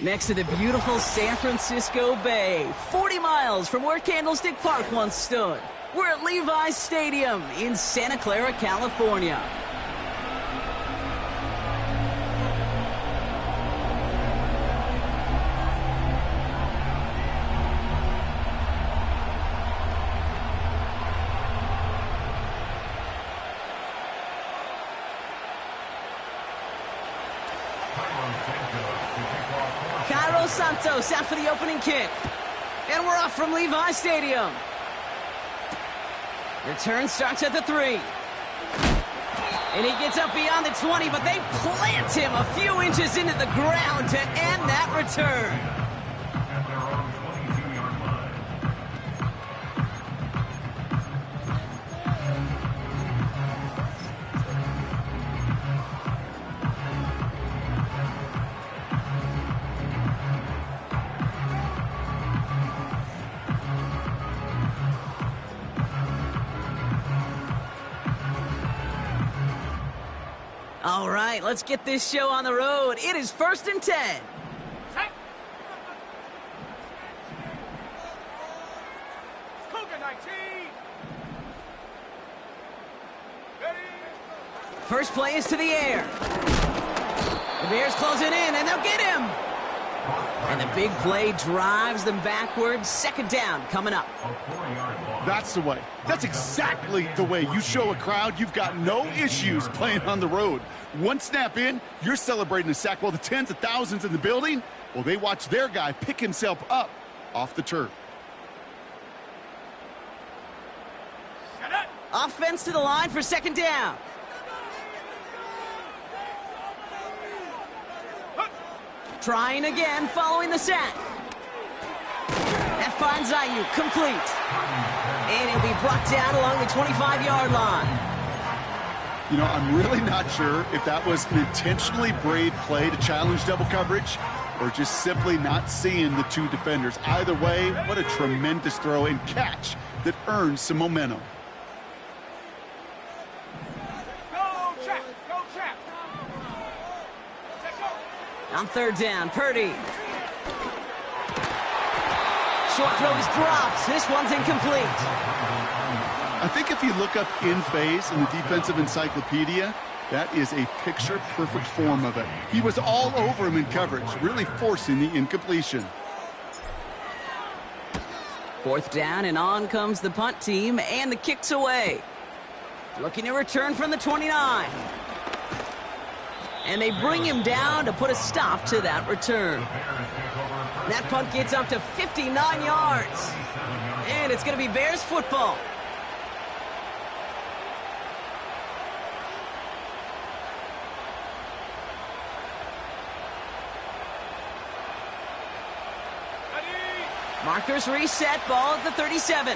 Next to the beautiful San Francisco Bay, 40 miles from where Candlestick Park once stood. We're at Levi's Stadium in Santa Clara, California. Santos out for the opening kick. And we're off from Levi's Stadium. Return starts at the 3. And he gets up beyond the 20, but they plant him a few inches into the ground to end that return. All right, let's get this show on the road. It is 1st and 10. First play is to the air. The Bears closing in, and they'll get him. And the big play drives them backwards. 2nd down coming up. That's the way. That's exactly the way you show a crowd you've got no issues playing on the road. One snap in, you're celebrating a sack while the tens of thousands in the building, well, they watch their guy pick himself up off the turf. Offense to the line for 2nd down. Trying again following the sack. That finds Ayuk complete. And he'll be brought down along the 25-yard line. You know, I'm really not sure if that was an intentionally brave play to challenge double coverage or just simply not seeing the two defenders. Either way, what a tremendous throw and catch that earns some momentum. On 3rd down, Purdy. Short throw is dropped. This one's incomplete. I think if you look up in phase in the defensive encyclopedia, that is a picture-perfect form of it. He was all over him in coverage, really forcing the incompletion. 4th down, and on comes the punt team, and the kick's away. Looking to return from the 29. And they bring him down to put a stop to that return. That punt gets up to 59 yards. And it's going to be Bears football. Markers reset, ball at the 37.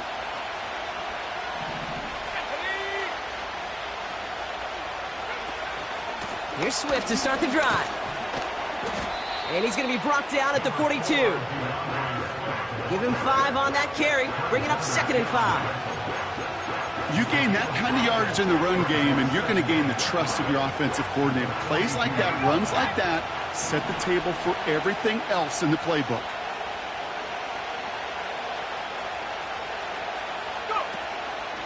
Here's Swift to start the drive. And he's going to be brought down at the 42. Give him 5 on that carry, bringing up 2nd and 5. You gain that kind of yardage in the run game, and you're going to gain the trust of your offensive coordinator. Plays like that, runs like that, set the table for everything else in the playbook.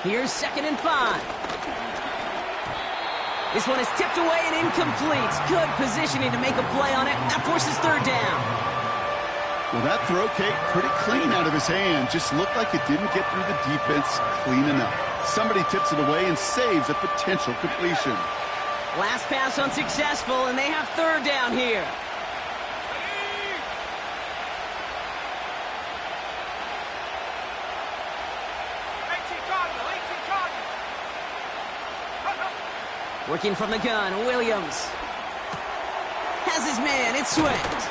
Here's 2nd and 5. This one is tipped away and incomplete. Good positioning to make a play on it. That forces 3rd down. Well, that throw came pretty clean out of his hand. Just looked like it didn't get through the defense clean enough. Somebody tips it away and saves a potential completion. Last pass unsuccessful, and they have 3rd down here. Working from the gun, Williams has his man, it's Swift.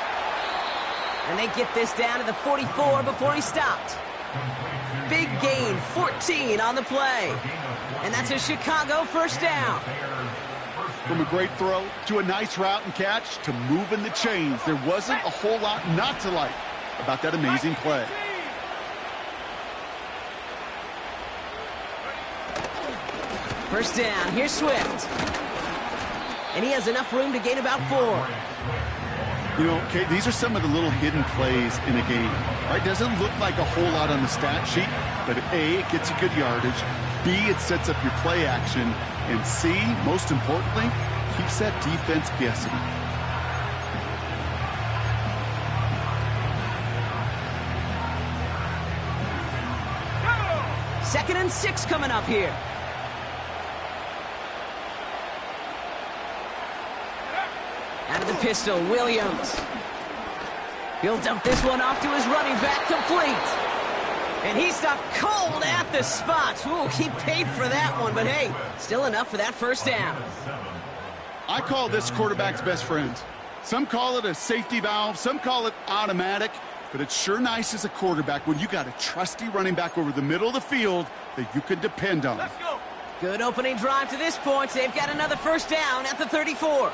And they get this down to the 44 before he stopped. Big gain, 14 on the play. And that's a Chicago 1st down. From a great throw to a nice route and catch to moving the chains, there wasn't a whole lot not to like about that amazing play. First down, here's Swift. And he has enough room to gain about 4. You know, okay, these are some of the little hidden plays in a game, right? Doesn't look like a whole lot on the stat sheet, but A, it gets you good yardage, B, it sets up your play action, and C, most importantly, keeps that defense guessing. Second and 6 coming up here. Out of the pistol, Williams. He'll dump this one off to his running back, complete. And he stopped cold at the spot. Ooh, he paid for that one, but hey, still enough for that first down. I call this quarterback's best friend. Some call it a safety valve, some call it automatic, but it's sure nice as a quarterback when you got a trusty running back over the middle of the field that you can depend on. Let's go. Good opening drive to this point. They've got another first down at the 34.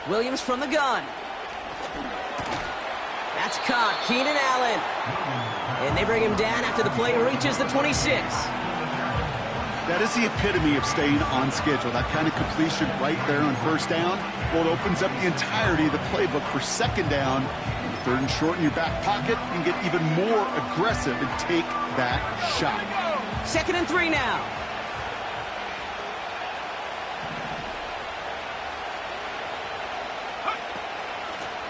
Williams from the gun. That's caught. Keenan Allen. And they bring him down after the play reaches the 26. That is the epitome of staying on schedule. That kind of completion right there on first down. Well, it opens up the entirety of the playbook for second down. Third and short in your back pocket, and get even more aggressive and take that shot. Second and 3 now.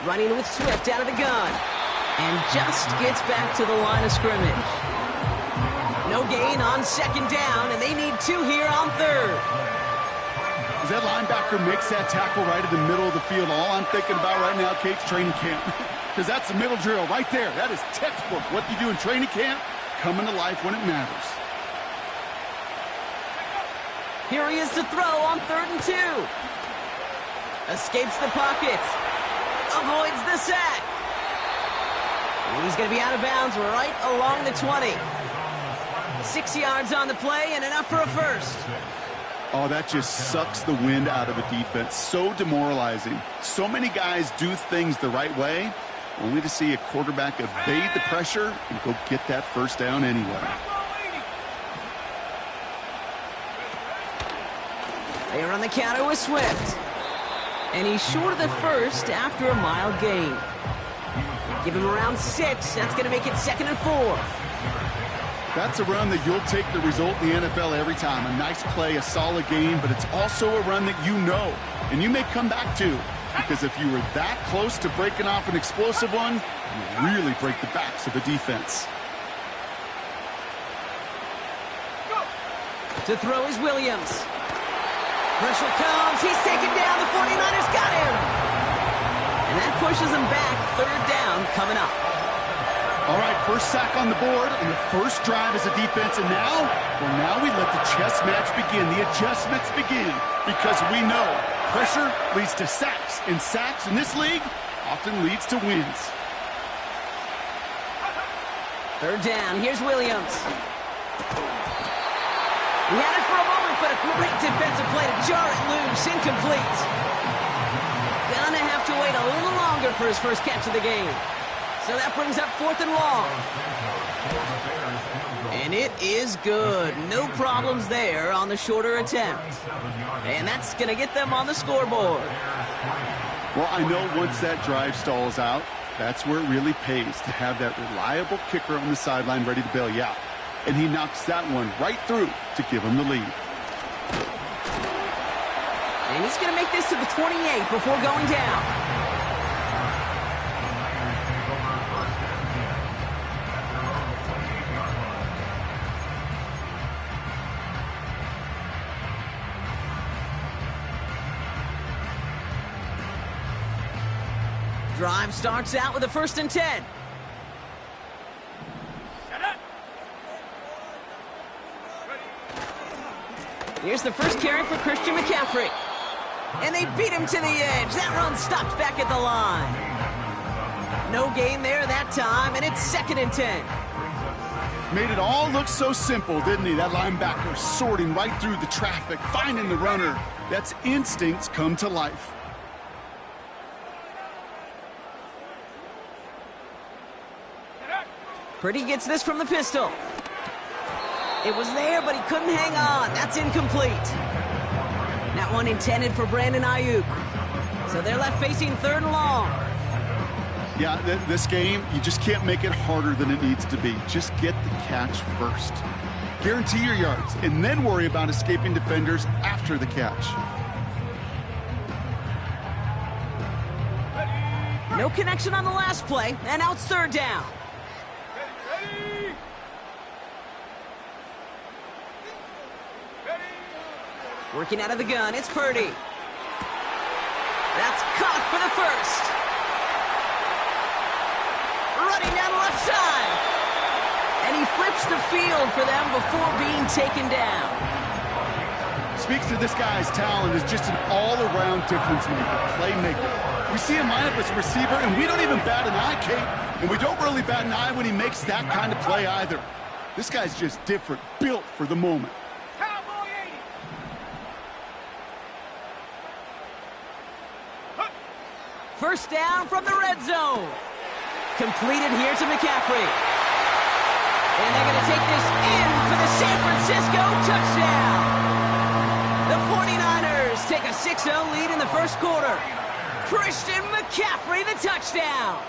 Running with Swift out of the gun. And just gets back to the line of scrimmage. No gain on second down, and they need 2 here on third. As that linebacker makes that tackle right in the middle of the field, all I'm thinking about right now, Kate's training camp. Because that's the middle drill right there. That is textbook. What you do in training camp, coming to life when it matters. Here he is to throw on third and 2. Escapes the pocket. Avoids the sack. And he's going to be out of bounds right along the 20. 6 yards on the play and enough for a first. Oh, that just sucks the wind out of a defense. So demoralizing. So many guys do things the right way, only to see a quarterback evade the pressure and go get that first down anyway. They are on the counter with Swift. And he's short of the first after a mild gain. Give him around 6. That's going to make it second and 4. That's a run that you'll take the result in the NFL every time. A nice play, a solid game, but it's also a run that you know, and you may come back to. Because if you were that close to breaking off an explosive one, you really break the backs of the defense. To throw is Williams. Pressure comes. He's taken down. The 49ers got him. And that pushes him back. Third down coming up. All right, first sack on the board and the first drive as a defense. And now, well, now we let the chess match begin. The adjustments begin because we know pressure leads to sacks. And sacks in this league often leads to wins. Third down. Here's Williams. He had it for a moment, but a great defensive play to jar it loose. Incomplete. Gonna have to wait a little longer for his first catch of the game. So that brings up 4th and long. And it is good. No problems there on the shorter attempt. And that's going to get them on the scoreboard. Well, I know once that drive stalls out, that's where it really pays to have that reliable kicker on the sideline ready to bail you out. And he knocks that one right through to give him the lead. And he's going to make this to the 28 before going down. Drive starts out with a 1st and 10. Here's the first carry for Christian McCaffrey. And they beat him to the edge. That run stopped back at the line. No gain there that time, and it's 2nd and 10. Made it all look so simple, didn't he? That linebacker sorting right through the traffic, finding the runner. That's instincts come to life. Purdy gets this from the pistol. It was there, but he couldn't hang on. That's incomplete. That one intended for Brandon Ayuk. So they're left facing 3rd and long. Yeah, this game, you just can't make it harder than it needs to be. Just get the catch first. Guarantee your yards, and then worry about escaping defenders after the catch. No connection on the last play, and now it's 3rd down. Working out of the gun, it's Purdy. That's caught for the first. Running down the left side. And he flips the field for them before being taken down. Speaks to this guy's talent as just an all-around difference maker, playmaker. We see him line up as a receiver, and we don't even bat an eye, Kate. And we don't really bat an eye when he makes that kind of play either. This guy's just different, built for the moment. First down from the red zone. Completed here to McCaffrey. And they're going to take this in for the San Francisco touchdown. The 49ers take a 6-0 lead in the first quarter. Christian McCaffrey, the touchdown.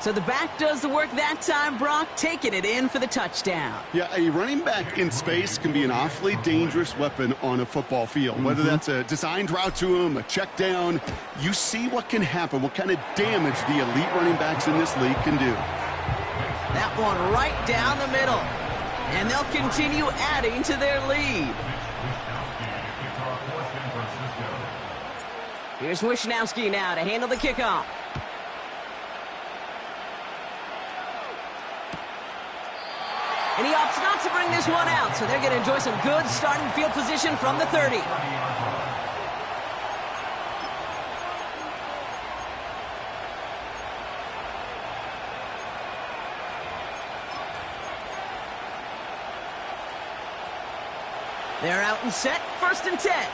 So the back does the work that time, Brock, taking it in for the touchdown. Yeah, a running back in space can be an awfully dangerous weapon on a football field. Whether that's a designed route to him, a check down, you see what can happen, what kind of damage the elite running backs in this league can do. That one right down the middle. And they'll continue adding to their lead. Here's Wishnowski now to handle the kickoff. And he opts not to bring this one out, so they're going to enjoy some good starting field position from the 30. They're out and set, 1st and 10.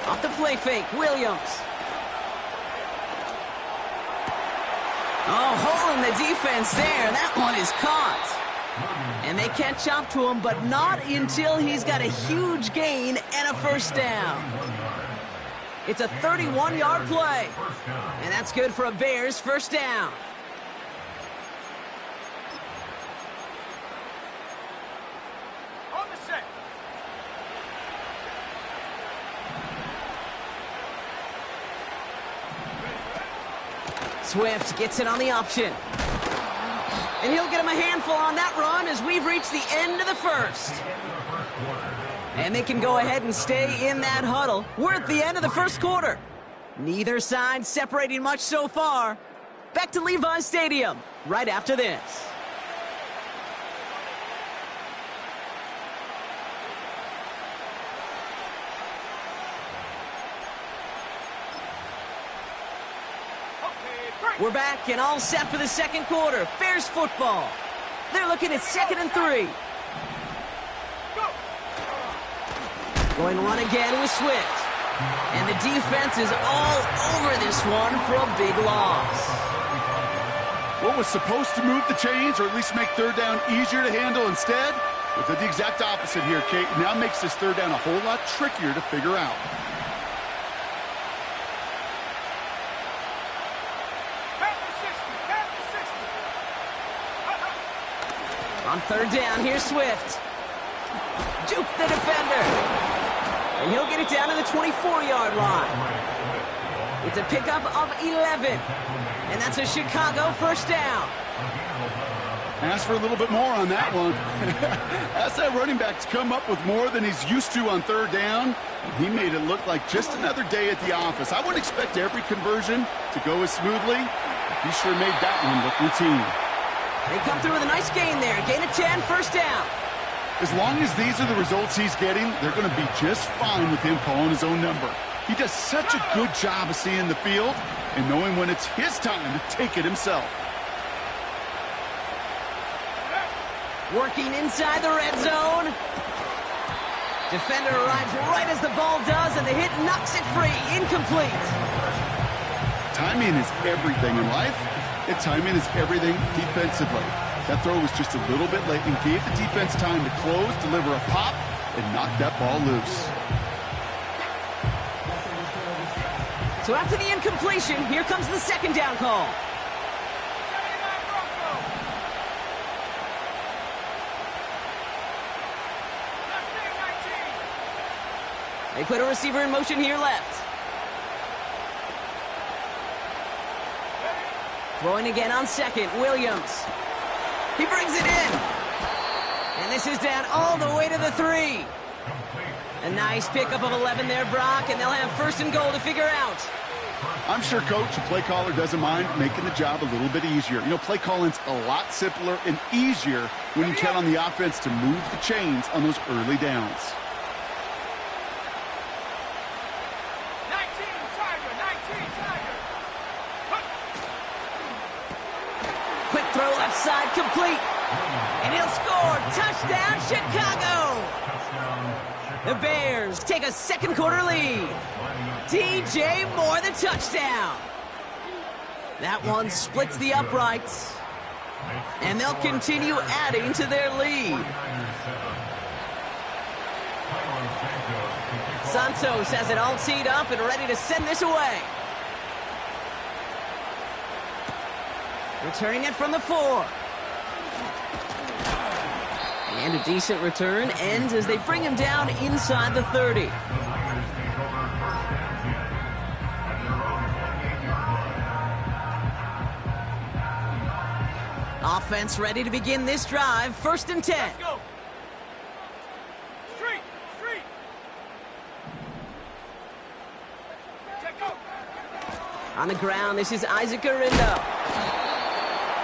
Off the play fake, Williams. Oh, hole in the defense there. That one is caught. And they catch up to him, but not until he's got a huge gain and a first down. It's a 31-yard play. And that's good for a Bears first down. Swift gets it on the option. And he'll get him a handful on that run as we've reached the end of the first. And they can go ahead and stay in that huddle. We're at the end of the first quarter. Neither side separating much so far. Back to Levi's Stadium right after this. We're back and all set for the second quarter. Bears football. They're looking at 2nd and 3. Going to run again with Swift. And the defense is all over this one for a big loss. What was supposed to move the chains, or at least make 3rd down easier to handle instead, we did the exact opposite here, Kate. Now makes this 3rd down a whole lot trickier to figure out. On 3rd down, here's Swift. Juke the defender. And he'll get it down to the 24-yard line. It's a pickup of 11. And that's a Chicago first down. Ask for a little bit more on that one. Ask that running back to come up with more than he's used to on 3rd down. He made it look like just another day at the office. I wouldn't expect every conversion to go as smoothly. He sure made that one look routine. They come through with a nice gain there. Gain of 10, first down. As long as these are the results he's getting, they're going to be just fine with him calling his own number. He does such a good job of seeing the field and knowing when it's his time to take it himself. Working inside the red zone. Defender arrives right as the ball does, and the hit knocks it free. Incomplete. Timing is everything in life. And timing is everything defensively. That throw was just a little bit late and gave the defense time to close, deliver a pop, and knock that ball loose. So after the incompletion, here comes the second down call. They put a receiver in motion here left. Throwing again on second, Williams. He brings it in. And this is down all the way to the 3. A nice pickup of 11 there, Brock, and they'll have first and goal to figure out. I'm sure, Coach, the play caller doesn't mind making the job a little bit easier. You know, play calling's a lot simpler and easier when you count on the offense to move the chains on those early downs. 19 Tiger. Quick throw left side, complete. And he'll score. Touchdown, Chicago. The Bears take a second quarter lead. DJ Moore, the touchdown. That one splits the uprights. And they'll continue adding to their lead. Santos has it all teed up and ready to send this away. Returning it from the 4. And a decent return ends as they bring him down inside the 30. Offense ready to begin this drive. First and 10. Let's go. Street. Check go. On the ground, this is Isaac Arindo.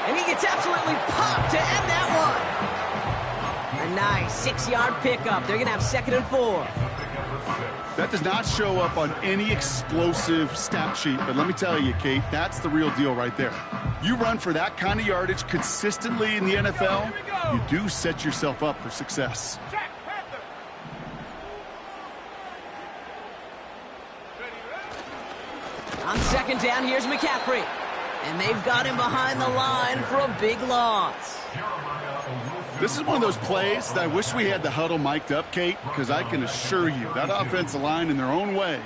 And he gets absolutely popped to end that one. A nice 6-yard pickup. They're going to have second and 4. That does not show up on any explosive stat sheet, but let me tell you, Kate, that's the real deal right there. You run for that kind of yardage consistently in the NFL, you do set yourself up for success. Check, Panther. On second down, here's McCaffrey. And they've got him behind the line for a big loss. This is one of those plays that I wish we had the huddle mic'd up, Kate, because I can assure you that offensive line in their own way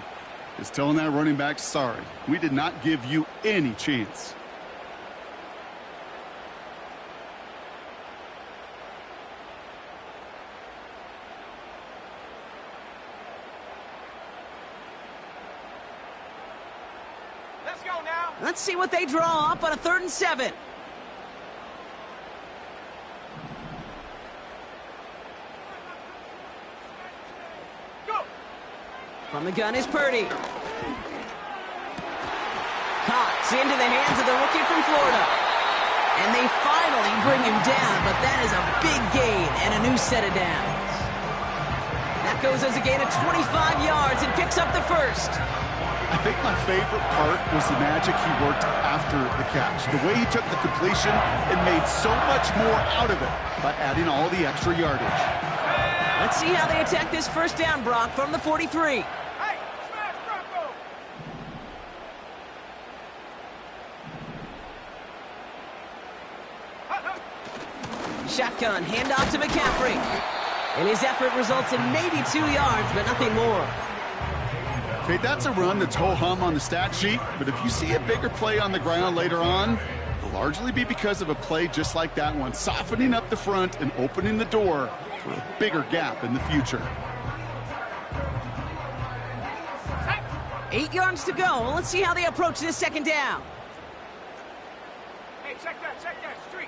is telling that running back, sorry, we did not give you any chance. Let's go now. Let's see what they draw up on a 3rd and 7. Go. From the gun is Purdy. Caught into the hands of the rookie from Florida. And they finally bring him down, but that is a big gain and a new set of downs. That goes as a gain of 25 yards and picks up the first. I think my favorite part was the magic he worked after the catch. The way he took the completion and made so much more out of it by adding all the extra yardage. Let's see how they attack this first down, Brock, from the 43. Hey, smash Bronco. Shotgun, handoff to McCaffrey. And his effort results in maybe 2 yards, but nothing more. Okay, that's a run that's ho-hum on the stat sheet, but if you see a bigger play on the ground later on, it'll largely be because of a play just like that one, softening up the front and opening the door for a bigger gap in the future. 8 yards to go. Let's see how they approach this second down. Hey, check that. Street.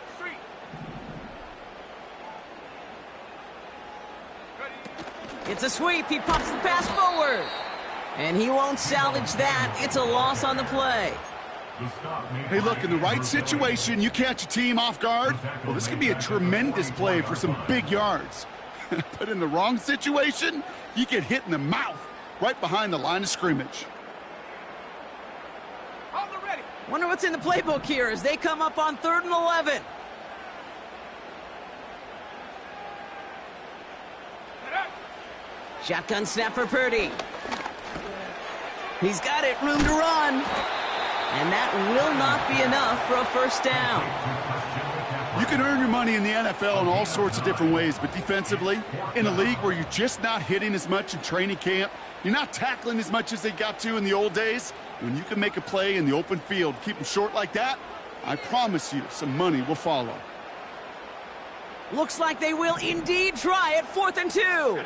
Ready. It's a sweep. He pops the pass forward. And he won't salvage that. It's a loss on the play. Hey, look, in the right situation, you catch a team off guard. Well, this could be a tremendous play for some big yards. But in the wrong situation, you get hit in the mouth right behind the line of scrimmage. Hold the ready. Wonder what's in the playbook here as they come up on 3rd and 11. Shotgun snap for Purdy. He's got it, room to run. And that will not be enough for a first down. You can earn your money in the NFL in all sorts of different ways, but defensively, in a league where you're just not hitting as much in training camp, you're not tackling as much as they got to in the old days, when you can make a play in the open field, keep them short like that, I promise you some money will follow. Looks like they will indeed try it, 4th and 2.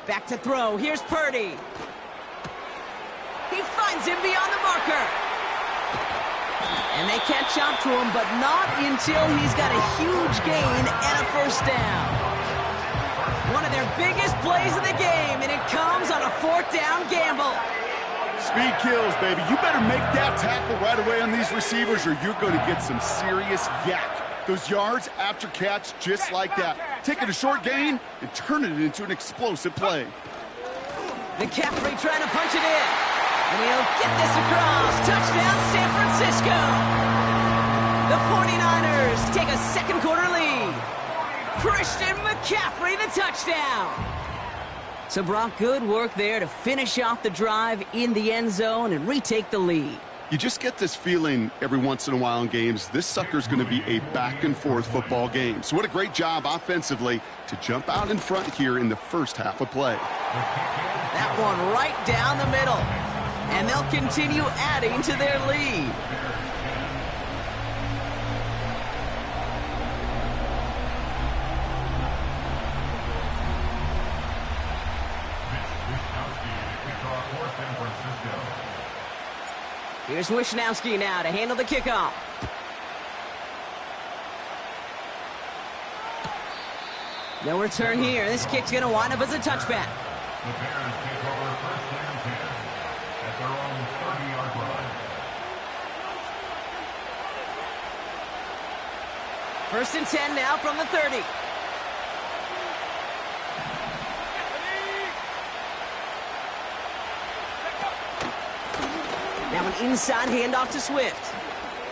Back to throw. Here's Purdy. He finds him beyond the marker. And they catch up to him, but not until he's got a huge gain and a first down. One of their biggest plays of the game, and it comes on a 4th down gamble. Speed kills, baby. You better make that tackle right away on these receivers or you're going to get some serious yak. Those yards after catch just like that. Taking a short gain and turning it into an explosive play. McCaffrey trying to punch it in. And he'll get this across. Touchdown, San Francisco. The 49ers take a second quarter lead. Christian McCaffrey, the touchdown. So, Brock, good work there to finish off the drive in the end zone and retake the lead. You just get this feeling every once in a while in games, this sucker's going to be a back-and-forth football game. So what a great job offensively to jump out in front here in the first half of play. That one right down the middle. And they'll continue adding to their lead. Here's Wishnowski now to handle the kickoff. No return here. This kick's going to wind up as a touchback. The Bears take over 1st and 10 at their own 30-yard line. 1st and 10 now from the 30. Now an inside handoff to Swift.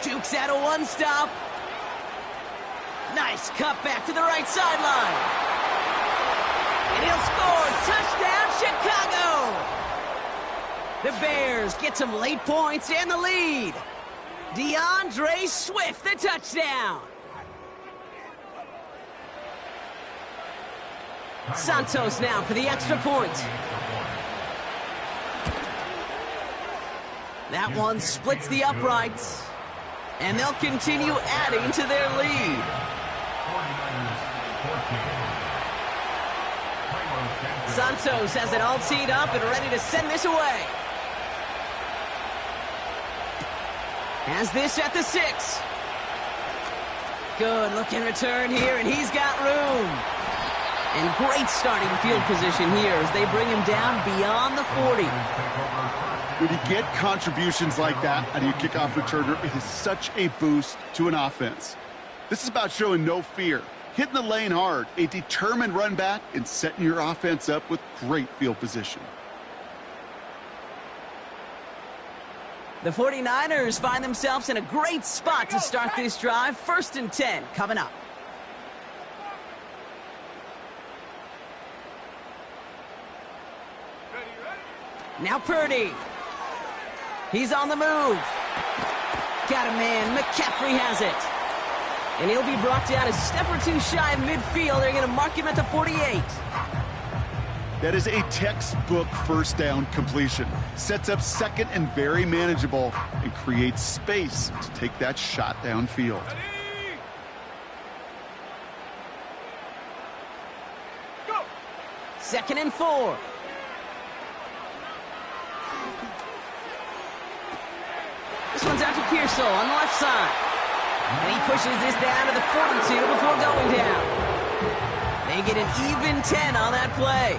Dukes out a one-stop. Nice cut back to the right sideline. And he'll score. Touchdown, Chicago! The Bears get some late points and the lead. DeAndre Swift, the touchdown. Santos now for the extra point. That one splits the uprights. And they'll continue adding to their lead. Santos has it all teed up and ready to send this away. Has this at the 6. Good looking return here, and he's got room. And great starting field position here as they bring him down beyond the 40. When you get contributions like that out of your kickoff returner, it is such a boost to an offense. This is about showing no fear, hitting the lane hard, a determined run back, and setting your offense up with great field position. The 49ers find themselves in a great spot to start this drive. 1st and 10 coming up. Now Purdy. He's on the move. Got a man. McCaffrey has it. And he'll be brought down a step or two shy of midfield. They're going to mark him at the 48. That is a textbook first down completion. Sets up second and very manageable and creates space to take that shot downfield. 2nd and 4. This one's out to Pearsall on the left side. And he pushes this down to the 42 before going down. They get an even 10 on that play.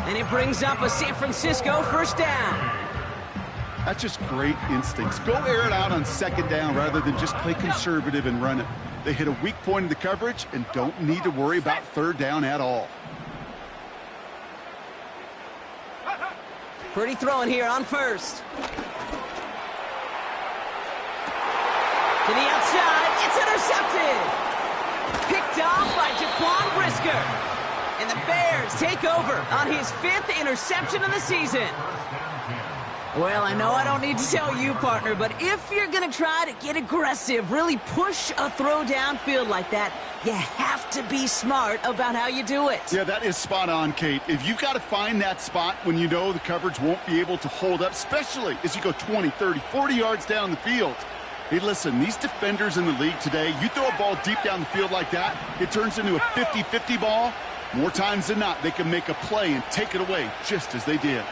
And it brings up a San Francisco first down. That's just great instincts. Go air it out on 2nd down rather than just play conservative and run it. They hit a weak point in the coverage and don't need to worry about 3rd down at all. Pretty throwing here on 1st. To the outside, it's intercepted. Picked off by Jaquan Brisker. And the Bears take over on his 5th interception of the season. Well, I know I don't need to tell you, partner, but if you're going to try to get aggressive, really push a throw downfield like that, you have to be smart about how you do it. Yeah, that is spot on, Kate. If you've got to find that spot when you know the coverage won't be able to hold up, especially as you go 20, 30, 40 yards down the field. Hey, listen, these defenders in the league today, you throw a ball deep down the field like that, it turns into a 50-50 ball. More times than not, they can make a play and take it away just as they did.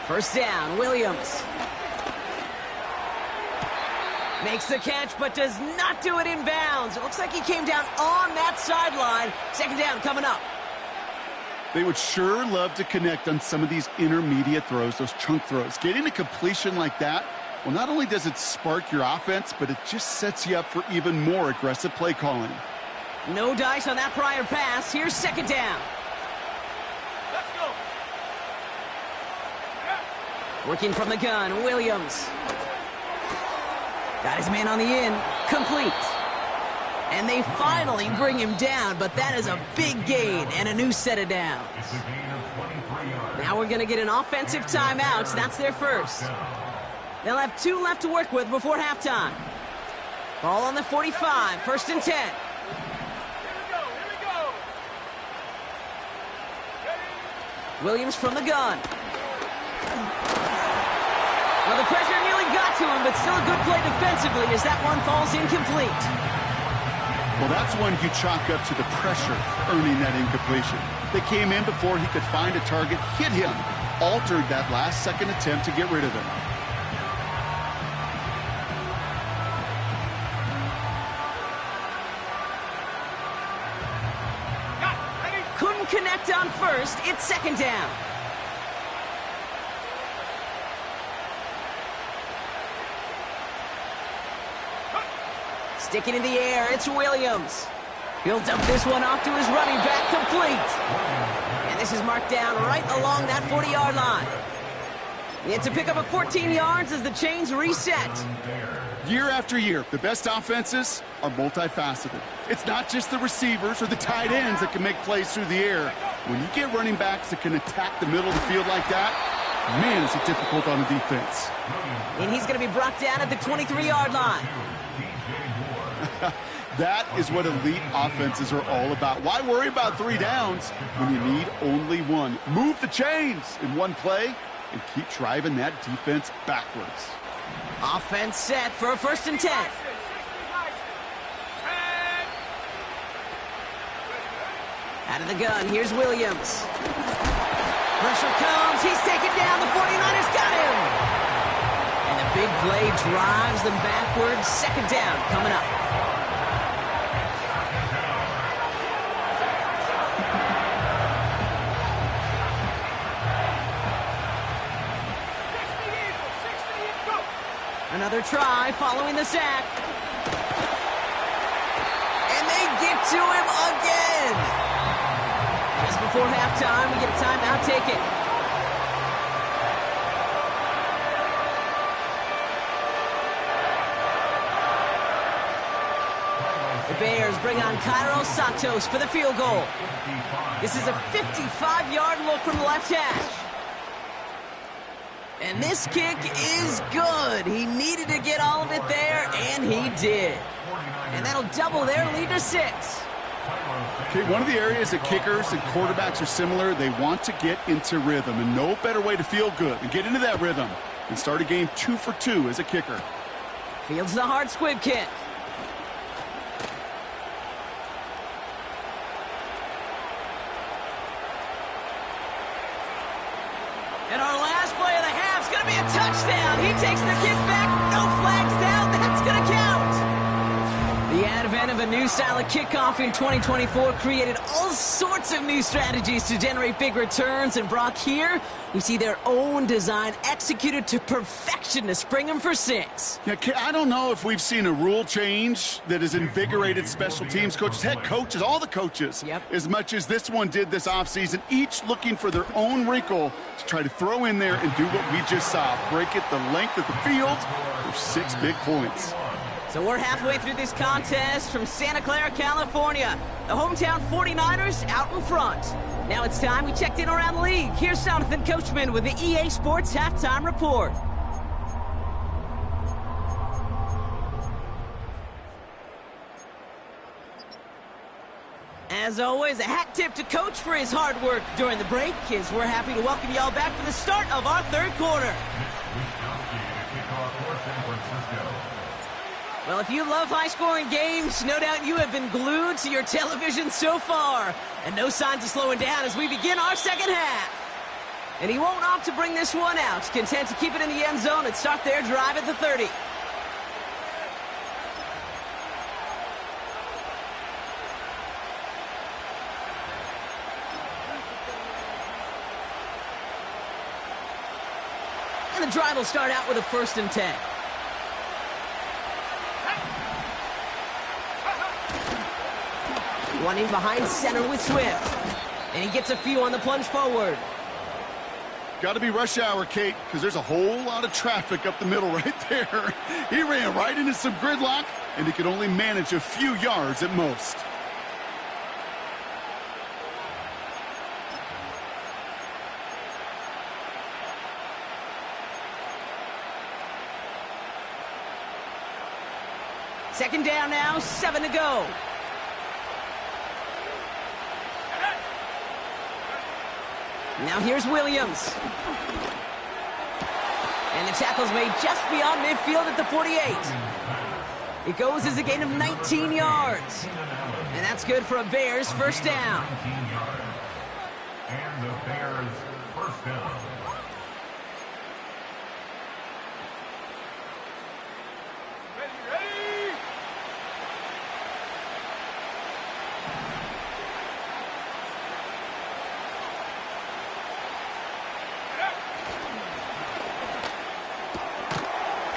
First down, Williams. Makes the catch, but does not do it in bounds. It looks like he came down on that sideline. Second down coming up. They would sure love to connect on some of these intermediate throws, those chunk throws. Getting a completion like that, well, not only does it spark your offense, but it just sets you up for even more aggressive play calling. No dice on that prior pass. Here's second down. Let's go. Working from the gun, Williams. Got his man on the in. Complete. And they finally bring him down, but that is a big gain and a new set of downs. Now we're going to get an offensive timeout. That's their first. They'll have 2 left to work with before halftime. Ball on the 45, 1st and 10. Here we go. Williams from the gun. Well, the pressure nearly got to him, but still a good play defensively as that one falls incomplete. Well, that's one you chalk up to the pressure earning that incompletion. They came in before he could find a target, hit him, altered that last-second attempt to get rid of him. Couldn't connect on first. It's second down. Sticking in the air, it's Williams. He'll dump this one off to his running back, complete. And this is marked down right along that 40-yard line. It's a pickup of 14 yards as the chains reset. Year after year, the best offenses are multifaceted. It's not just the receivers or the tight ends that can make plays through the air. When you get running backs that can attack the middle of the field like that, man, is it difficult on the defense. And he's going to be brought down at the 23-yard line. That is what elite offenses are all about. Why worry about 3 downs when you need only 1? Move the chains in one play and keep driving that defense backwards. Offense set for a 1st and 10. Out of the gun, here's Williams. Pressure comes, he's taken down, the 49ers got him. And the big play drives them backwards. Second down coming up. Another try following the sack. And they get to him again. Just before halftime, we get a timeout taken. The Bears bring on Cairo Santos for the field goal. This is a 55-yard look from the left hash. And this kick is good. He needed to get all of it there, and he did. And that'll double their lead to 6. Okay, one of the areas that kickers and quarterbacks are similar, they want to get into rhythm, and no better way to feel good and get into that rhythm and start a game 2 for 2 as a kicker. Fields the hard squib kick. And our last play of the half is going to be a touchdown. He takes the kick back. No flags down. That's going to count. The advent Kind of a new style of kickoff in 2024 created all sorts of new strategies to generate big returns. And Brock, here we see their own design executed to perfection to spring them for 6. Yeah, I don't know if we've seen a rule change that has invigorated special teams coaches, head coaches, all the coaches, as much as this one did this offseason, each looking for their own wrinkle to try to throw in there and do what we just saw, break it the length of the field for 6 big points. So we're halfway through this contest from Santa Clara, California. The hometown 49ers out in front. Now it's time we checked in around the league. Here's Jonathan Coachman with the EA Sports Halftime Report. As always, a hat tip to Coach for his hard work during the break, as we're happy to welcome y'all back for the start of our third quarter. Well, if you love high-scoring games, no doubt you have been glued to your television so far. And no signs of slowing down as we begin our second half. And he won't opt to bring this one out, content to keep it in the end zone and start their drive at the 30. And the drive will start out with a 1st and 10. One in behind center with Swift. And he gets a few on the plunge forward. Got to be rush hour, Kate, because there's a whole lot of traffic up the middle right there. He ran right into some gridlock, and he could only manage a few yards at most. Second down now, 7 to go. Now here's Williams. And the tackle's made just beyond midfield at the 48. It goes as a gain of 19 yards. And that's good for a Bears first down. And the Bears first down.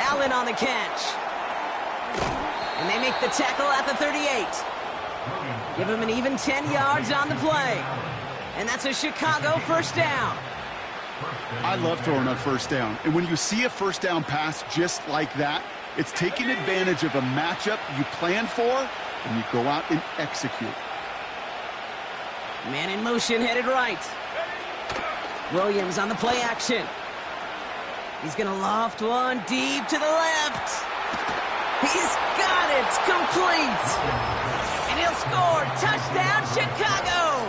Allen on the catch. And they make the tackle at the 38. Give him an even 10 yards on the play. And that's a Chicago first down. I love throwing on first down. And when you see a first down pass just like that, it's taking advantage of a matchup you plan for, and you go out and execute. Man in motion, headed right. Williams on the play action. He's going to loft one deep to the left. He's got it, complete. And he'll score. Touchdown, Chicago.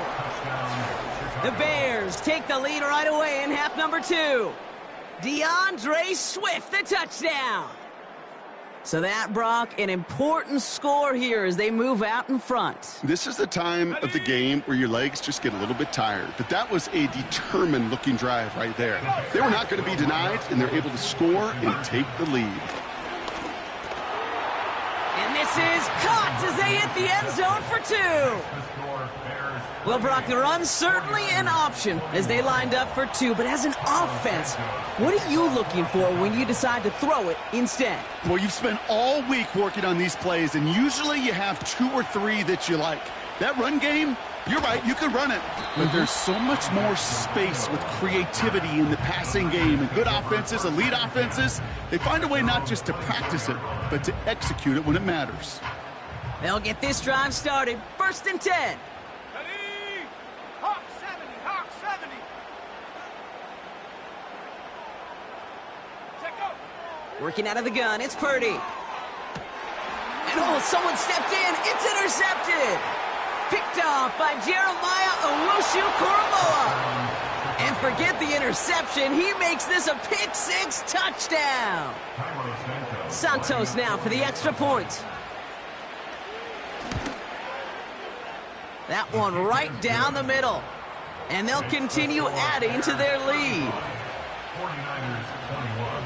The Bears take the lead right away in half number 2. DeAndre Swift, the touchdown. So that, Brock, an important score here as they move out in front. This is the time of the game where your legs just get a little bit tired. But that was a determined-looking drive right there. They were not going to be denied, and they're able to score and take the lead. And this is caught as they hit the end zone for 2. Well, Brock, the run's certainly an option as they lined up for 2. But as an offense, what are you looking for when you decide to throw it instead? Well, you've spent all week working on these plays, and usually you have 2 or 3 that you like. That run game, you're right, you could run it. But there's so much more space with creativity in the passing game. And good offenses, elite offenses, they find a way not just to practice it, but to execute it when it matters. They'll get this drive started. 1st and 10. Hawk 70, Hawk 70. Check up. Working out of the gun, it's Purdy. And oh, someone stepped in. It's intercepted. Picked off by Jeremiah Owusu-Koramoah. And forget the interception. He makes this a pick-6 touchdown. Santos now for the extra point. That one right down the middle. And they'll continue adding to their lead. 49ers 21.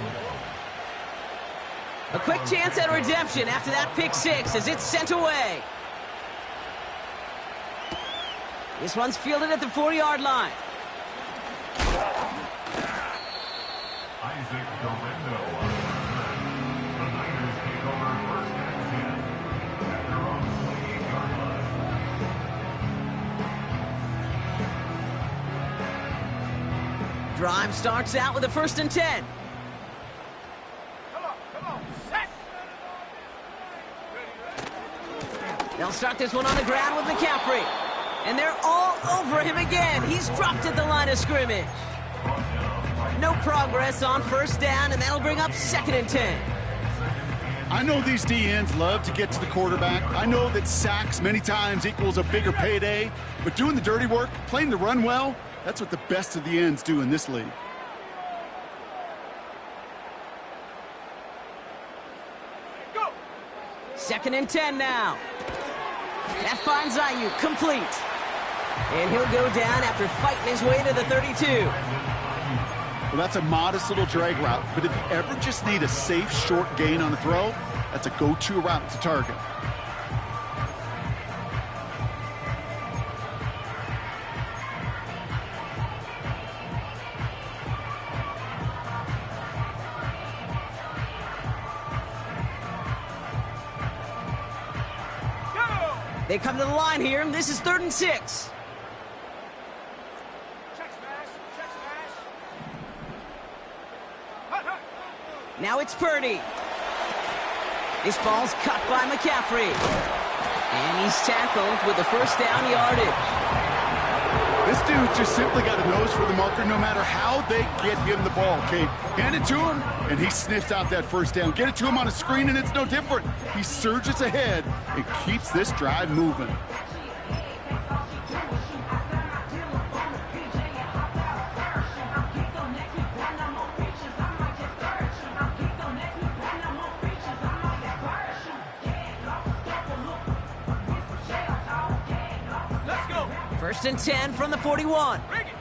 A quick chance at redemption after that pick six as it's sent away. This one's fielded at the 40-yard line. Isaac Dorendo. The Niners take over first and 10 at their own 28-yard line. Drive starts out with a 1st and 10. Come on, set. They'll start this one on the ground with McCaffrey. And they're all over him again. He's dropped at the line of scrimmage. No progress on 1st down, and that'll bring up 2nd and 10. I know these D-ends love to get to the quarterback. I know that sacks many times equals a bigger payday. But doing the dirty work, playing the run well, that's what the best of the ends do in this league. Go. 2nd and 10 now. That finds Ayuk complete. And he'll go down after fighting his way to the 32. Well, that's a modest little drag route, but if you ever just need a safe, short gain on the throw, that's a go-to route to target. Go. They come to the line here, and this is 3rd and 6. Check smash. Check smash. Hut, hut. Now it's Purdy. This ball's cut by McCaffrey. And he's tackled with the 1st down yardage. This dude just simply got a nose for the marker no matter how they get him the ball, okay? Hand it to him, and he sniffs out that 1st down. Get it to him on a screen, and it's no different. He surges ahead and keeps this drive moving. Let's go. 1st and 10 from the 41. Bring it.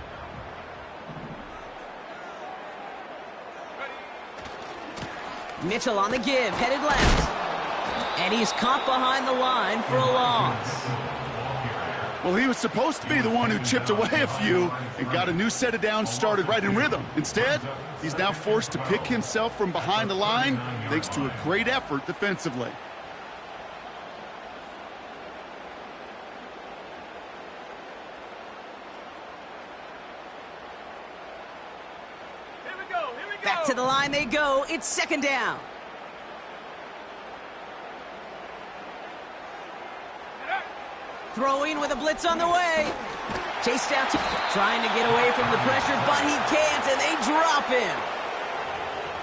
Mitchell on the give, headed left. And he's caught behind the line for a loss. Well, he was supposed to be the one who chipped away a few and got a new set of downs started right in rhythm. Instead, he's now forced to pick himself from behind the line thanks to a great effort defensively. Here we go. Back to the line they go. It's 2nd down. Throwing with a blitz on the way. Chased out, trying to get away from the pressure, but he can't, and they drop him.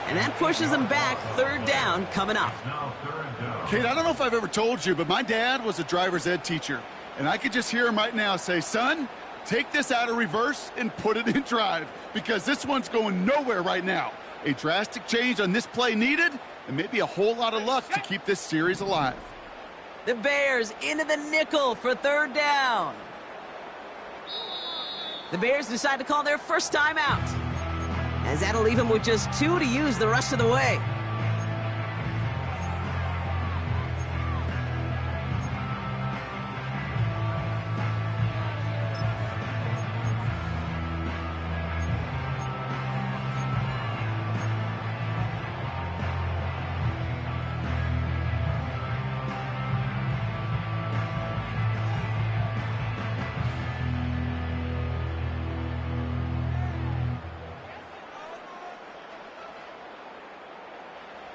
And that pushes them back. 3rd down coming up. Now 3rd down. Kate, I don't know if I've ever told you, but my dad was a driver's ed teacher. And I could just hear him right now say, son, take this out of reverse and put it in drive, because this one's going nowhere right now. A drastic change on this play needed, and maybe a whole lot of luck to keep this series alive. The Bears into the nickel for 3rd down. The Bears decide to call their 1st timeout, as that'll leave them with just 2 to use the rest of the way.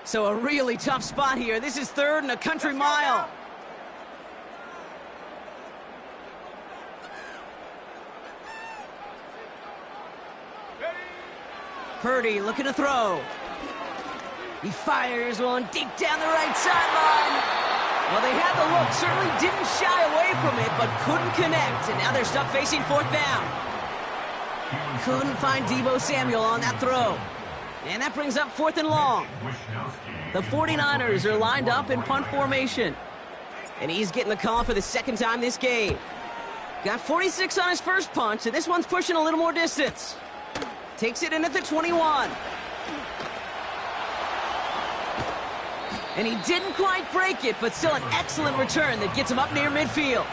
So a really tough spot here. This is 3rd and a country mile. Purdy looking to throw. He fires one deep down the right sideline. Well, they had the look, certainly didn't shy away from it, but couldn't connect. And now they're stuck facing 4th down. Couldn't find Deebo Samuel on that throw. And that brings up 4th and long. The 49ers are lined up in punt formation. And he's getting the call for the 2nd time this game. Got 46 on his first punt, and this one's pushing a little more distance. Takes it in at the 21. And he didn't quite break it, but still an excellent return that gets him up near midfield.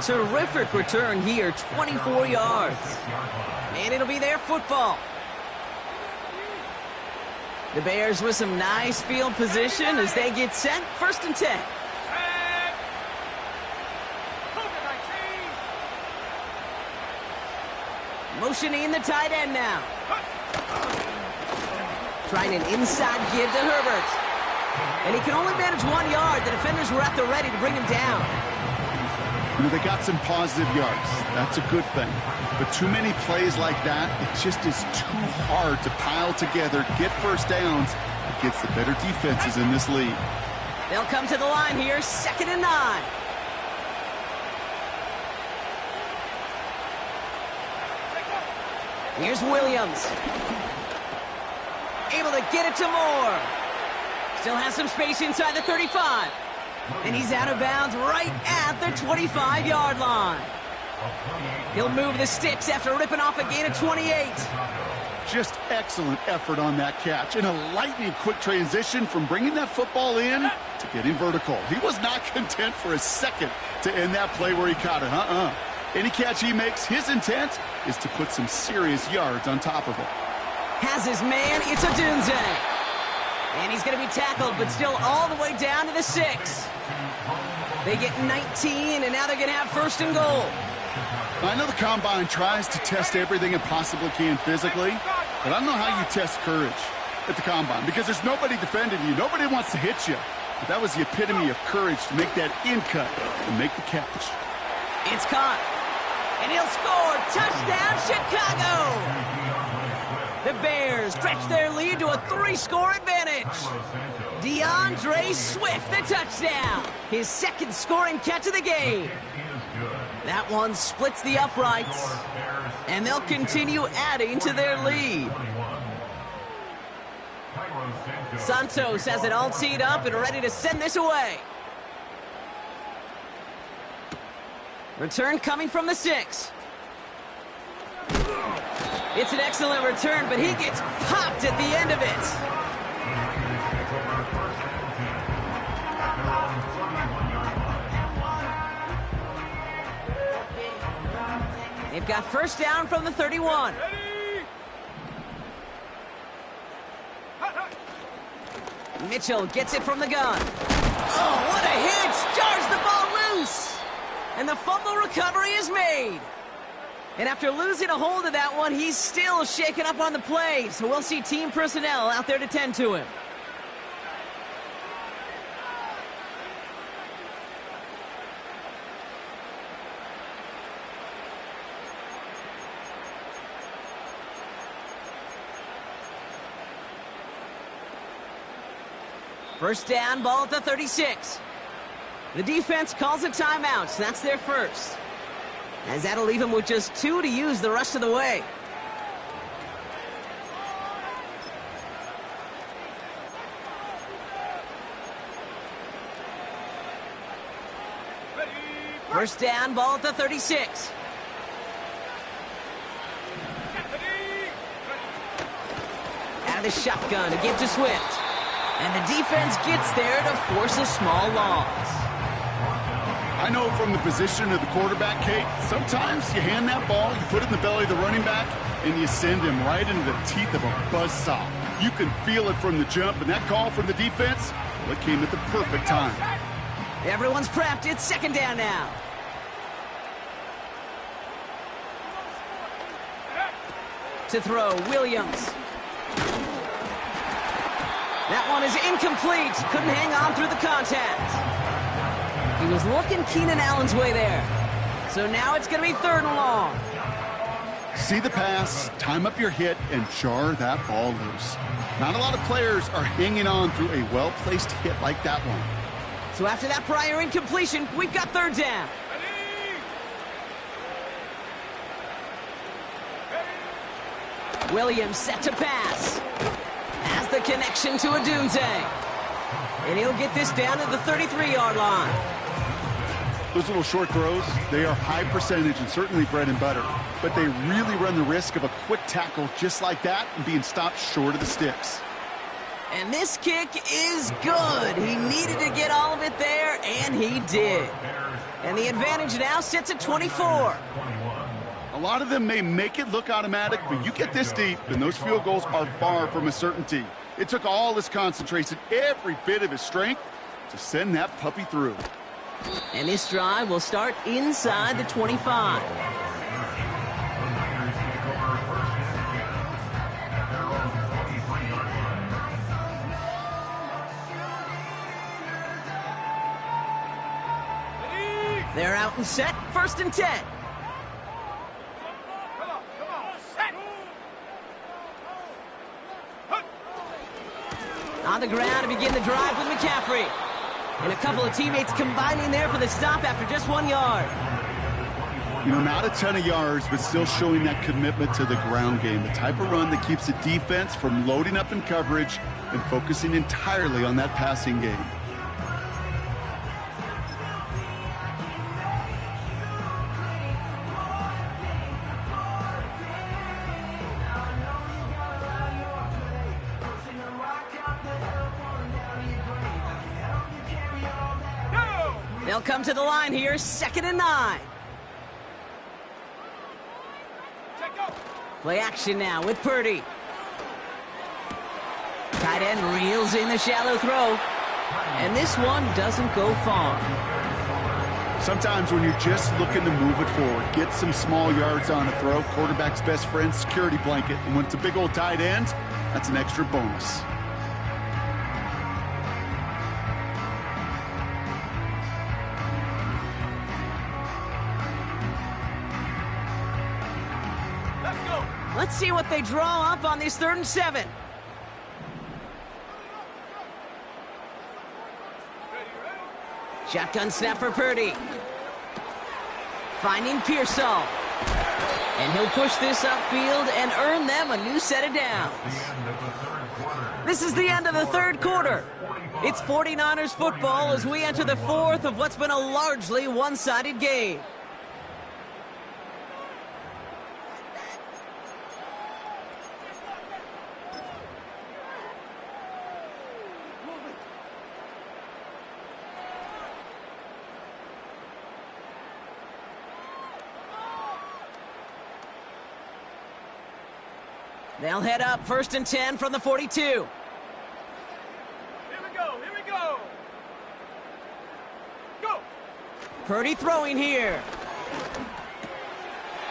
Terrific return here, 24 yards. And it'll be their football. The Bears with some nice field position as they get set, 1st and 10. Motioning the tight end now. Trying an inside give to Herbert. And he can only manage 1 yard. The defenders were at the ready to bring him down. You know, they got some positive yards. That's a good thing. But too many plays like that, it just is too hard to pile together, get first downs against the better defenses in this league. They'll come to the line here, 2nd and 9. Here's Williams. Able to get it to Moore. Still has some space inside the 35. And he's out of bounds right at the 25-yard line. He'll move the sticks after ripping off a gain of 28. Just excellent effort on that catch. And a lightning quick transition from bringing that football in to getting vertical. He was not content for a second to end that play where he caught it. Any catch he makes, his intent is to put some serious yards on top of it. Has his man, it's a Dunze. And he's going to be tackled, but still all the way down to the 6. They get 19, and now they're going to have 1st and goal. I know the Combine tries to test everything it possibly can physically, but I don't know how you test courage at the Combine because there's nobody defending you. Nobody wants to hit you. But that was the epitome of courage to make that in cut and make the catch. It's caught. And he'll score. Touchdown, Chicago! The Bears stretch their lead to a 3-score advantage. DeAndre Swift, the touchdown. His 2nd scoring catch of the game. That one splits the uprights. And they'll continue adding to their lead. Santos has it all teed up and ready to send this away. Return coming from the 6. It's an excellent return, but he gets popped at the end of it. They've got 1st down from the 31. Mitchell gets it from the gun. Oh, what a hit! Jars the ball loose! And the fumble recovery is made. And after losing a hold of that one, he's still shaken up on the play. So we'll see team personnel out there to tend to him. First down, ball at the 36. The defense calls a timeout, so that's their first. As that'll leave him with just 2 to use the rest of the way. First down, ball at the 36. Out of the shotgun, a give to Swift. And the defense gets there to force a small loss. I know from the position of the quarterback, Kate, sometimes you hand that ball, you put it in the belly of the running back, and you send him right into the teeth of a buzzsaw. You can feel it from the jump, and that call from the defense, well, it came at the perfect time. Everyone's prepped. It's 2nd down now. To throw, Williams. That one is incomplete. Couldn't hang on through the contact. He was looking Keenan Allen's way there. So now it's going to be 3rd and long. See the pass, time up your hit, and jar that ball loose. Not a lot of players are hanging on through a well-placed hit like that one. So after that prior incompletion, we've got 3rd down. Williams set to pass. Has the connection to Adunze. And he'll get this down to the 33-yard line. Those little short throws, they are high percentage and certainly bread and butter. But they really run the risk of a quick tackle just like that and being stopped short of the sticks. And this kick is good. He needed to get all of it there, and he did. And the advantage now sits at 24. A lot of them may make it look automatic, but you get this deep, and those field goals are far from a certainty. It took all his concentration, every bit of his strength, to send that puppy through. And this drive will start inside the 25. They're out and set, 1st and 10. Come on, set. On the ground to begin the drive with McCaffrey. And a couple of teammates combining there for the stop after just 1 yard. You know, not a ton of yards, but still showing that commitment to the ground game. The type of run that keeps the defense from loading up in coverage and focusing entirely on that passing game. They'll come to the line here, 2nd and 9. Play action now with Purdy. Tight end reels in the shallow throw. And this one doesn't go far. Sometimes when you're just looking to move it forward, get some small yards on a throw, quarterback's best friend, security blanket. And when it's a big old tight end, that's an extra bonus. Let's see what they draw up on this 3rd and 7. Shotgun snap for Purdy. Finding Pearsall. And he'll push this upfield and earn them a new set of downs. This is the end of the 3rd quarter. It's 49ers football as we enter the 4th of what's been a largely one-sided game. They'll head up 1st and 10 from the 42. Here we go, here we go. Go. Purdy throwing here.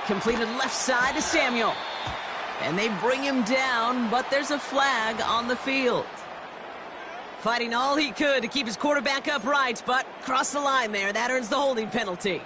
Completed left side to Samuel. And they bring him down, but there's a flag on the field. Fighting all he could to keep his quarterback upright, but crossed the line there. That earns the holding penalty.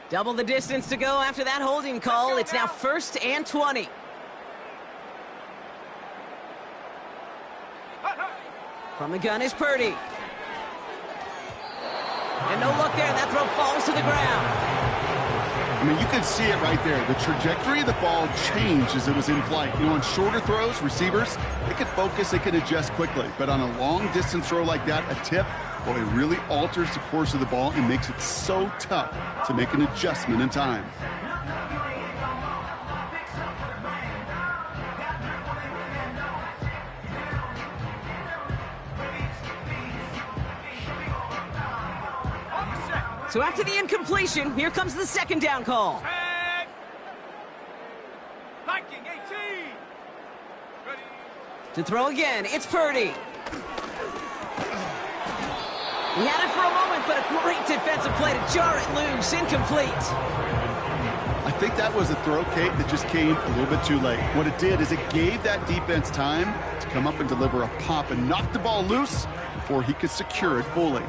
Double the distance to go after that holding call. It's now 1st and 20. From the gun is Purdy. And no look there. That throw falls to the ground. I mean, you can see it right there. The trajectory of the ball changed as it was in flight. You know, on shorter throws, receivers, they can focus, they can adjust quickly. But on a long-distance throw like that, a tip, well, it really alters the course of the ball and makes it so tough to make an adjustment in time. So after the incompletion, here comes the 2nd down call. Tag. Viking 18. Ready. To throw again, it's Purdy. He had it for a moment, but a great defensive play to jar it loose. Incomplete. I think that was a throw, Kate, that just came a little bit too late. What it did is it gave that defense time to come up and deliver a pop and knock the ball loose before he could secure it fully.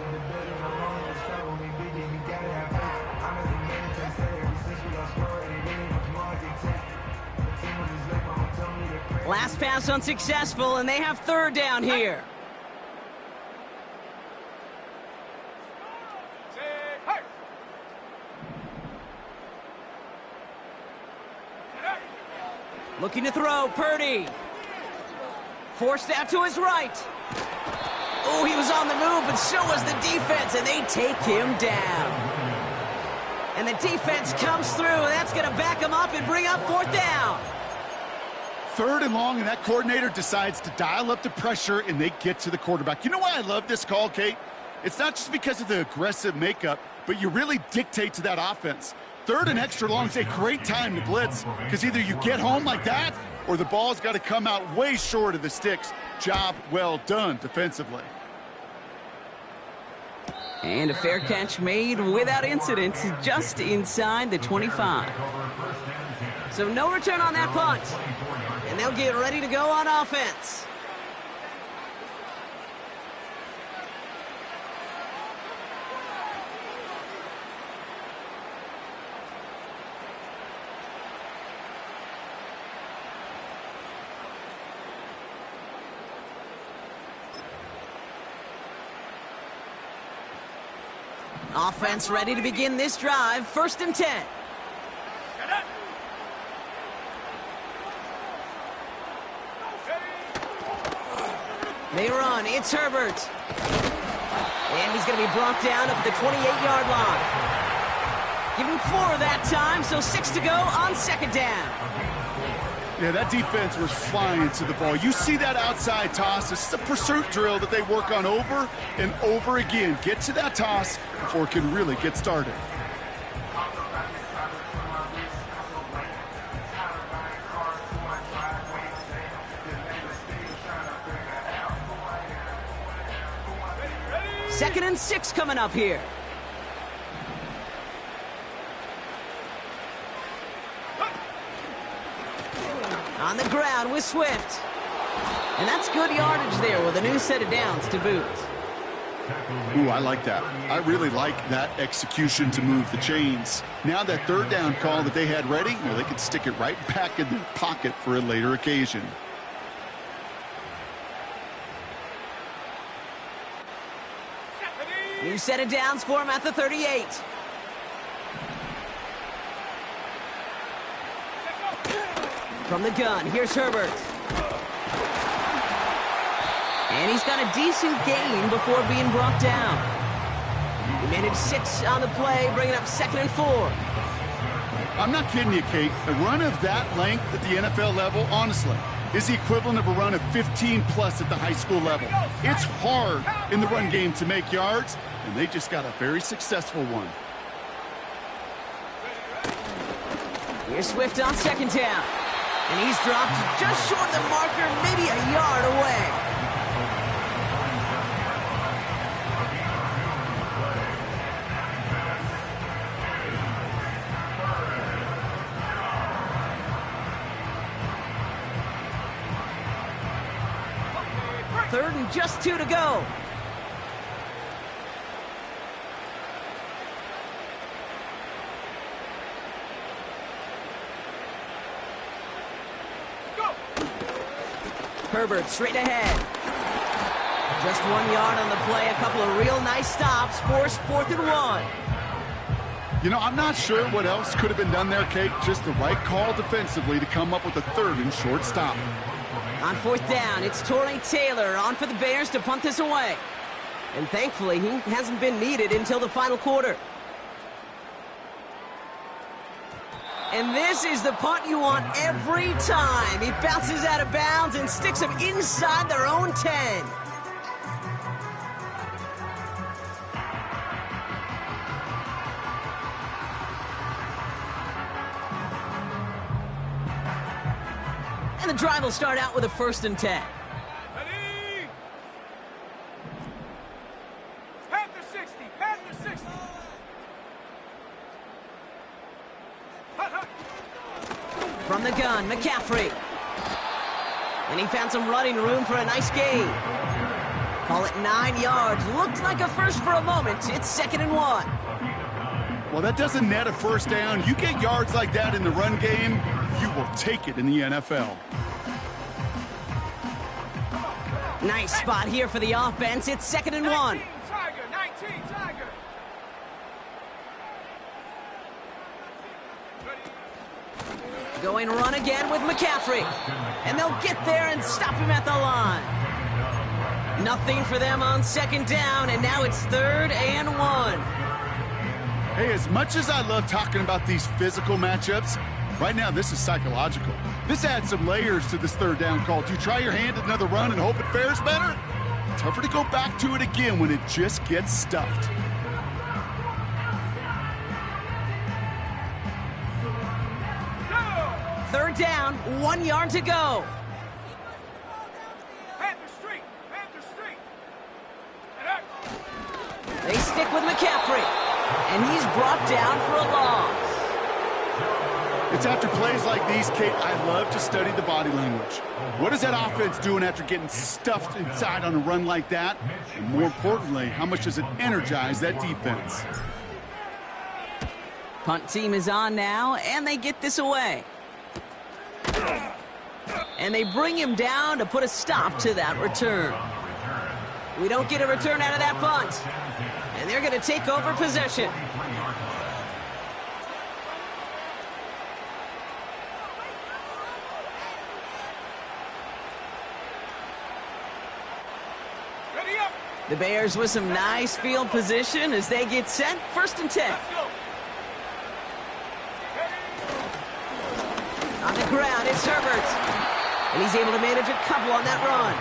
Last pass unsuccessful, and they have 3rd down here. Looking to throw, Purdy. Forced out to his right. Oh, he was on the move, but so was the defense, and they take him down. And the defense comes through, and that's going to back him up and bring up 4th down. 3rd and long, and that coordinator decides to dial up the pressure, and they get to the quarterback. You know why I love this call, Kate? It's not just because of the aggressive makeup, but you really dictate to that offense. 3rd and extra long is a great time to blitz, because either you get home like that, or the ball's got to come out way short of the sticks. Job well done defensively. And a fair catch made without incident, just inside the 25. So no return on that punt. And they'll get ready to go on offense. Offense ready to begin this drive. 1st and 10. They run. It's Herbert. And he's going to be brought down up at the 28-yard line. Give him 4 that time, so 6 to go on 2nd down. Yeah, that defense was flying to the ball. You see that outside toss. This is a pursuit drill that they work on over and over again. Get to that toss before it can really get started. Second and 6 coming up here. On the ground with Swift. And that's good yardage there with a new set of downs to boot. Ooh, I like that. I really like that execution to move the chains. Now that 3rd down call that they had ready, well, they could stick it right back in their pocket for a later occasion. New set of downs for him at the 38. From the gun, here's Herbert. And he's got a decent gain before being brought down. He managed 6 on the play, bringing up 2nd and 4. I'm not kidding you, Kate. A run of that length at the NFL level, honestly, is the equivalent of a run of 15-plus at the high school level. It's hard in the run game to make yards, and they just got a very successful one. Here's Swift on 2nd down. And he's dropped just short of the marker, maybe a yard away. Third and just 2 to go. Herbert straight ahead. Just 1 yard on the play. A couple of real nice stops. Forced 4th and 1. You know, I'm not sure what else could have been done there, Kate. Just the right call defensively to come up with a 3rd and short stop. On 4th down, it's Torrey Taylor on for the Bears to punt this away. And thankfully, he hasn't been needed until the final quarter. And this is the punt you want every time. He bounces out of bounds and sticks them inside their own 10. And the drive will start out with a 1st and 10. Ready? Panther 60, Panther 60. From the gun, McCaffrey. And he found some running room for a nice gain. Call it 9 yards. Looked like a first for a moment. It's 2nd and 1. Well, that doesn't net a 1st down. You get yards like that in the run game, you will take it in the NFL. Nice spot here for the offense. It's 2nd and 1. 19, Tiger, 19, Tiger. Ready? Going run again with McCaffrey. And they'll get there and stop him at the line. Nothing for them on second down, and now it's 3rd and 1. Hey, as much as I love talking about these physical matchups, right now this is psychological. This adds some layers to this 3rd down call. Do you try your hand at another run and hope it fares better? Tougher to go back to it again when it just gets stuffed. Third down, 1 yard to go. Panther Street! Panther Street! They stick with McCaffrey, and he's brought down for a loss. It's after plays like these, Kate, I love to study the body language. What is that offense doing after getting stuffed inside on a run like that? And more importantly, how much does it energize that defense? Punt team is on now, and they get this away. And they bring him down to put a stop to that return. We don't get a return out of that punt. And they're going to take over possession. Ready up! The Bears with some nice field position as they get set. 1st and 10. Let's go! On the ground, it's Herbert. And he's able to manage a couple on that run.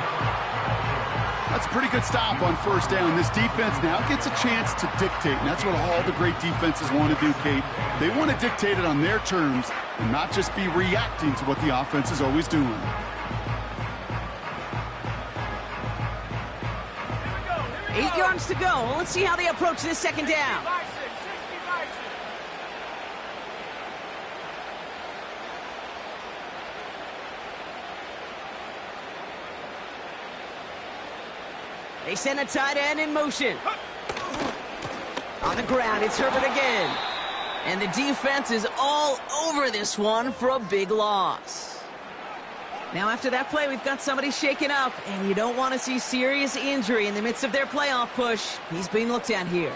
That's a pretty good stop on 1st down. This defense now gets a chance to dictate, and that's what all the great defenses want to do, Kate. They want to dictate it on their terms and not just be reacting to what the offense is always doing. Here we go! 8 yards to go. Let's see how they approach this 2nd down. 60 Bison! They send a tight end in motion. On the ground, it's Herbert again. And the defense is all over this one for a big loss. Now after that play, we've got somebody shaken up, and you don't want to see serious injury in the midst of their playoff push. He's being looked at here.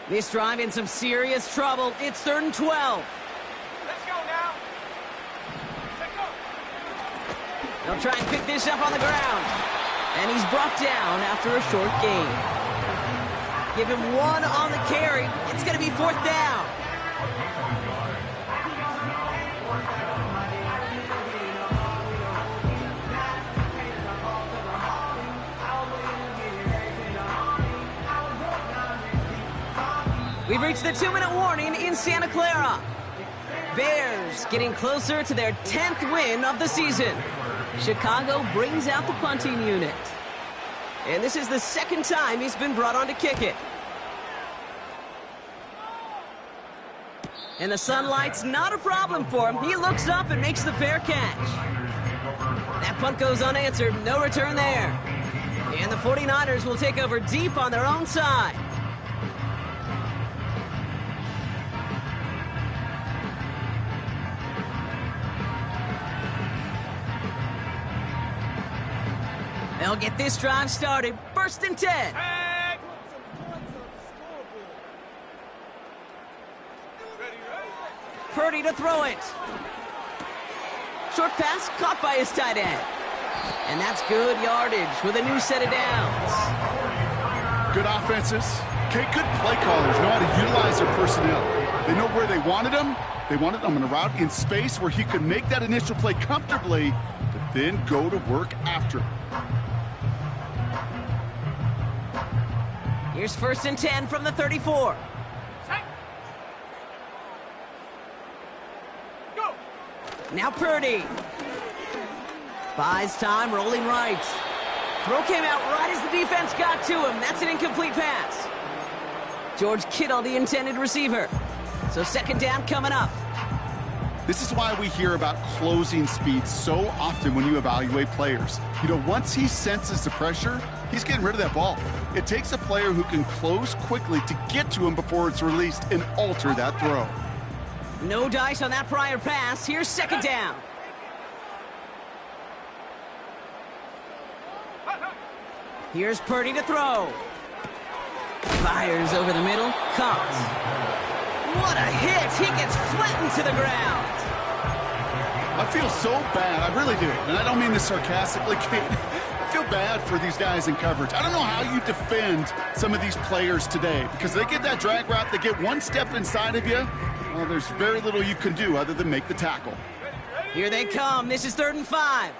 This drive in some serious trouble. It's 3rd and 12. Let's go now! Let's go! They'll try and pick this up on the ground. And he's brought down after a short gain. Give him 1 on the carry. It's going to be 4th down. We've reached the 2-minute warning in Santa Clara. Bears getting closer to their 10th win of the season. Chicago brings out the punting unit. And this is the 2nd time he's been brought on to kick it. And the sunlight's not a problem for him. He looks up and makes the fair catch. That punt goes unanswered. No return there. And the 49ers will take over deep on their own side. They'll get this drive started. 1st and 10. Tag! Ready, ready? Purdy to throw it. Short pass caught by his tight end. And that's good yardage with a new set of downs. Good offenses. Okay, good play callers know how to utilize their personnel. They know where they wanted them. They wanted them in a route in space where he could make that initial play comfortably, but then go to work after. Here's 1st and 10 from the 34. Set! Go! Now Purdy. Buys time, rolling right. Throw came out right as the defense got to him. That's an incomplete pass. George Kittle, the intended receiver. So 2nd down coming up. This is why we hear about closing speed so often when you evaluate players. You know, once he senses the pressure, he's getting rid of that ball. It takes a player who can close quickly to get to him before it's released and alter that throw. No dice on that prior pass. Here's 2nd down. Here's Purdy to throw. Fires over the middle. Caught. What a hit. He gets flattened to the ground. I feel so bad. I really do. And I don't mean this sarcastically, Kate. I feel bad for these guys in coverage. I don't know how you defend some of these players today because they get that drag route, they get one step inside of you. Well, there's very little you can do other than make the tackle. Here they come. This is 3rd and 5.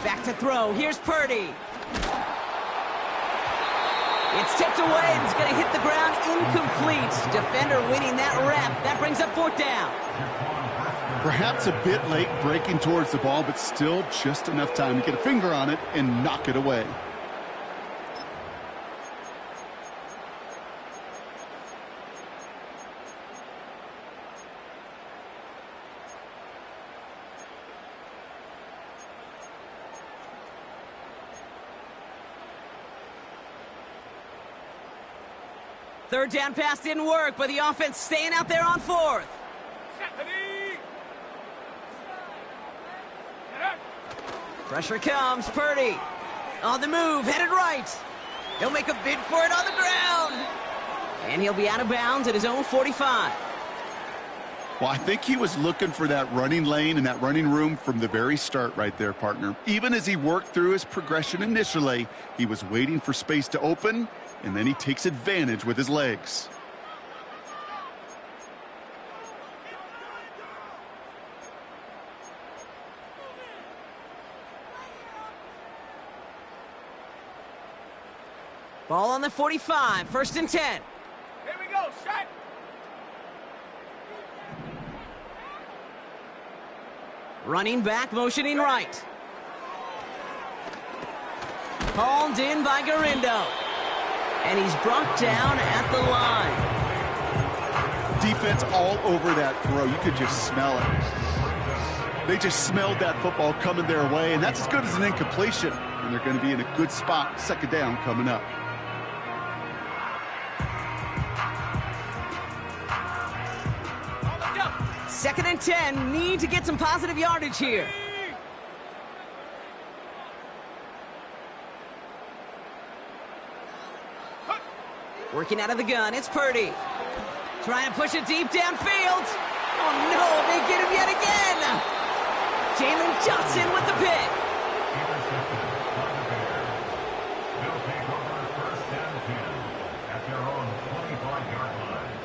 Back to throw. Here's Purdy. It's tipped away and it's going to hit the ground incomplete. Defender winning that rep. That brings up 4th down. Perhaps a bit late breaking towards the ball, but still just enough time to get a finger on it and knock it away. Third down pass didn't work, but the offense staying out there on 4th. Pressure comes. Purdy on the move, headed right. He'll make a bid for it on the ground. And he'll be out of bounds at his own 45. Well, I think he was looking for that running lane and that running room from the very start right there, partner. Even as he worked through his progression initially, he was waiting for space to open, and then he takes advantage with his legs. Ball on the 45, 1st and 10. Here we go, set. Running back, motioning right. Hauled in by Garindo. And he's brought down at the line. Defense all over that throw. You could just smell it. They just smelled that football coming their way, and that's as good as an incompletion. And they're going to be in a good spot, 2nd down coming up. Second and 10, need to get some positive yardage here. Working out of the gun, it's Purdy. Trying to push it deep downfield. Oh no, they get him yet again. Jalen Johnson with the pick. They'll take over 1st and 10 at their own 25-yard line.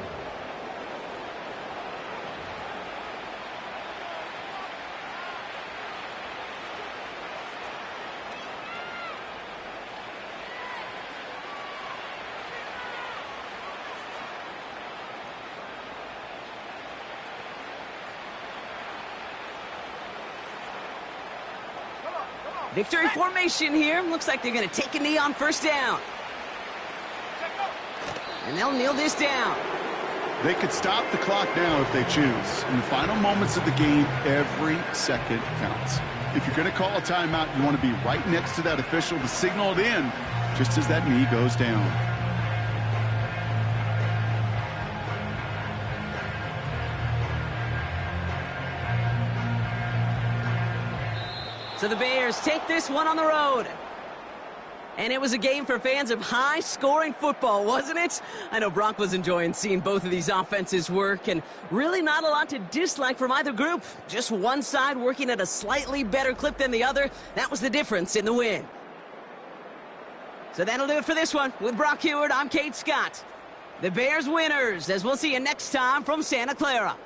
Victory formation here. Looks like they're going to take a knee on 1st down. And they'll kneel this down. They could stop the clock now if they choose. In the final moments of the game, every second counts. If you're going to call a timeout, you want to be right next to that official to signal it in just as that knee goes down. So the Bears take this one on the road. And it was a game for fans of high-scoring football, wasn't it? I know Brock was enjoying seeing both of these offenses work, and really not a lot to dislike from either group. Just one side working at a slightly better clip than the other. That was the difference in the win. So that'll do it for this one. With Brock Heward, I'm Kate Scott. The Bears winners, as we'll see you next time from Santa Clara.